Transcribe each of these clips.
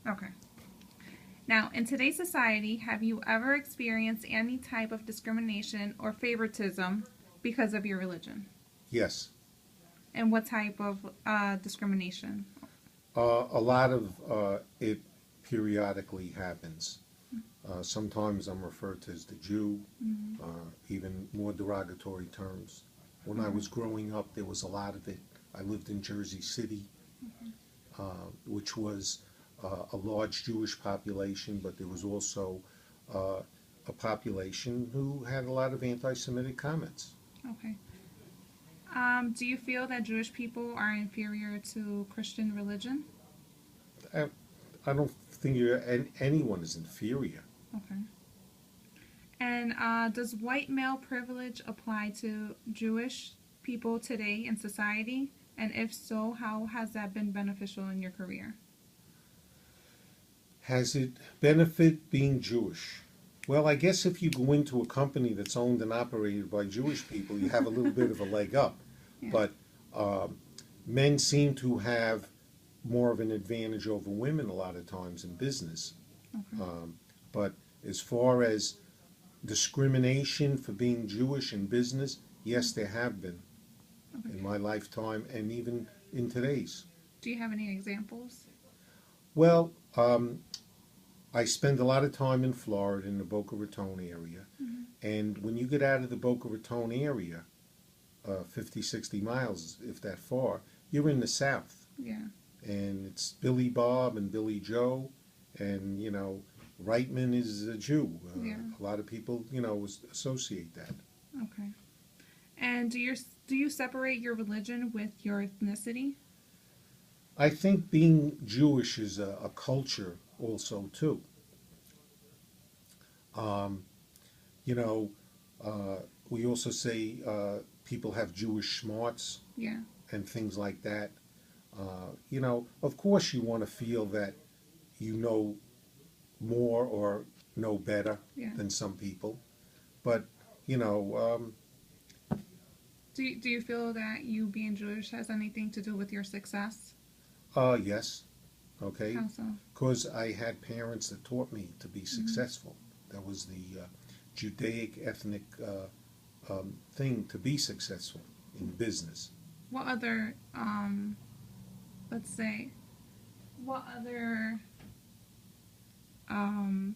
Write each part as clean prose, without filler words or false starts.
Okay. Now, in today's society, have you ever experienced any type of discrimination or favoritism because of your religion? Yes. And what type of discrimination? A lot of it periodically happens. Sometimes I'm referred to as the Jew, Mm-hmm. even more derogatory terms. When I Okay. was growing up, there was a lot of it. I lived in Jersey City, which was a large Jewish population, but there was also uh, a population who had a lot of anti Semitic comments. Okay. Do you feel that Jewish people are inferior to Christian religion? I, I don't think anyone is inferior. Okay. And does white male privilege apply to Jewish people today in society? And if so, how has that been beneficial in your career? Has it benefit being Jewish? Well, I guess if you go into a company that's owned and operated by Jewish people, you have a little bit of a leg up. Yeah. But uh, men seem to have more of an advantage over women a lot of times in business. Okay. But as far as discrimination for being Jewish in business, yes, there have been Okay. in my lifetime and even in today's. Do you have any examples? Well, I spend a lot of time in Florida in the Boca Raton area. Mm-hmm. And when you get out of the Boca Raton area, 50, 60 miles, if that far, you're in the South. Yeah. And it's Billy Bob and Billy Joe. And, Reitman is a Jew. Yeah. A lot of people, associate that. Okay. And do you separate your religion with your ethnicity? I think being Jewish is a culture also, too. Um, you know, we also say people have Jewish smarts Yeah. and things like that. Of course, you want to feel that you know more or know better Yeah. than some people, but you know, Do you feel that you being Jewish has anything to do with your success? yes, okay, How so? because I had parents that taught me to be Mm-hmm. successful. That was the Judaic ethnic thing to be successful in business. What other let's say what other um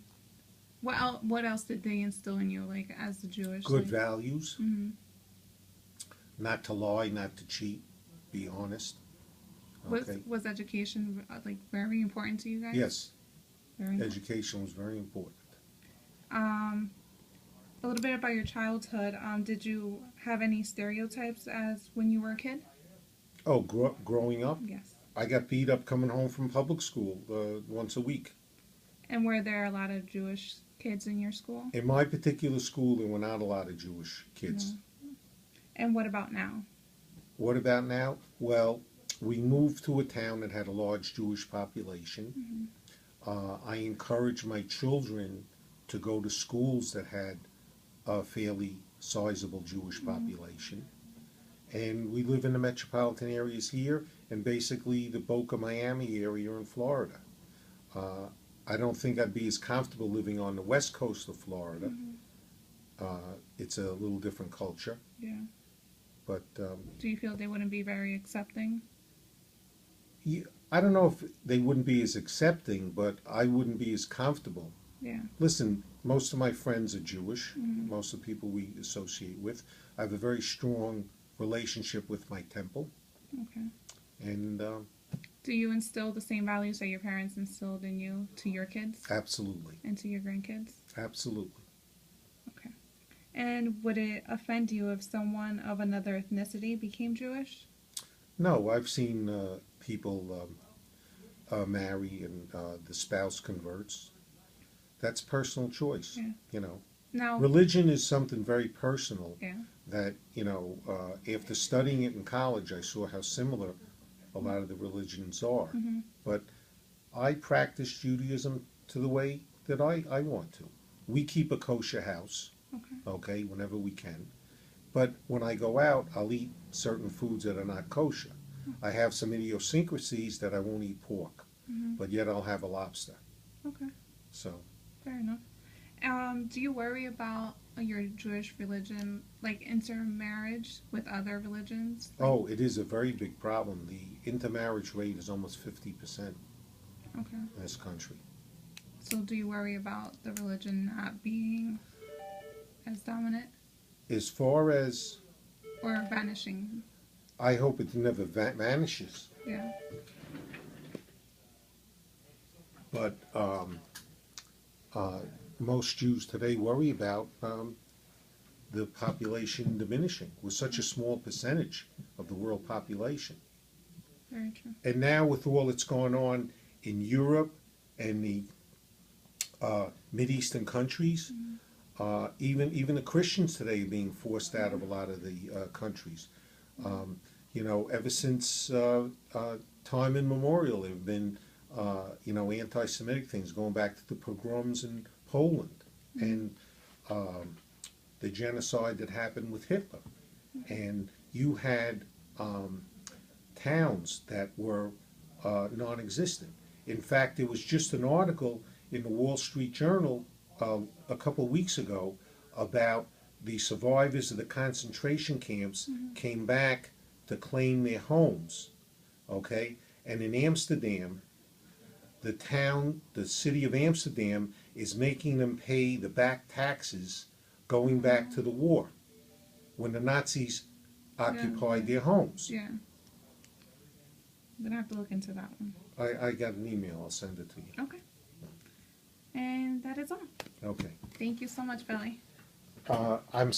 what else did they instill in you like as the Jewish Good like? values, Mm-hmm. not to lie, not to cheat, be honest. Was Okay. was education like very important to you guys? Yes, Very important. education was very important. Um, a little bit about your childhood. Did you have any stereotypes as when you were a kid? Oh, growing up, Yes. I got beat up coming home from public school once a week. And were there a lot of Jewish kids in your school? In my particular school, there were not a lot of Jewish kids. No. And what about now? What about now? Well, we moved to a town that had a large Jewish population. Mm-hmm. I encouraged my children to go to schools that had a fairly sizable Jewish Mm-hmm. population. And we live in the metropolitan areas here and basically the Boca Miami area in Florida. Uh, I don't think I'd be as comfortable living on the west coast of Florida. Mm-hmm. It's a little different culture, Yeah. but Do you feel they wouldn't be very accepting? I don't know if they wouldn't be as accepting, but I wouldn't be as comfortable. Yeah. Listen, most of my friends are Jewish, Mm-hmm. most of the people we associate with. I have a very strong relationship with my temple, Okay. and Do you instill the same values that your parents instilled in you to your kids absolutely, and to your grandkids? absolutely. Okay. And would it offend you if someone of another ethnicity became Jewish? No, I've seen people marry and the spouse converts. That's personal choice, Yeah. you know. Now, Religion is something very personal yeah. that, after studying it in college, I saw how similar a lot of the religions are. Mm-hmm. But I practice Judaism to the way that I want to. We keep a kosher house, Okay. okay, whenever we can. But when I go out, I'll eat certain foods that are not kosher. I have some idiosyncrasies that I won't eat pork. but yet I'll have a lobster. Okay, So, fair enough. Do you worry about your Jewish religion, like intermarriage with other religions? Like, oh, it is a very big problem. The intermarriage rate is almost 50% okay. in this country. So do you worry about the religion not being as dominant As far as, or vanishing? I hope it never vanishes, Yeah. but uh, most Jews today worry about the population diminishing. We're such a small percentage of the world population. Very true. And now with all that's going on in Europe and the Mideastern countries, even the Christians today are being forced out of a lot of the countries. Ever since time immemorial, there have been anti-Semitic things going back to the pogroms in Poland and the genocide that happened with Hitler. And you had towns that were non-existent. In fact, there was just an article in the Wall Street Journal a couple of weeks ago about the survivors of the concentration camps came back to claim their homes, okay? And in Amsterdam, the city of Amsterdam is making them pay the back taxes going back to the war when the Nazis occupied their homes. Yeah. I'm gonna have to look into that one. I got an email. I'll send it to you. Okay. And that is all. Okay. Thank you so much, Billy. I'm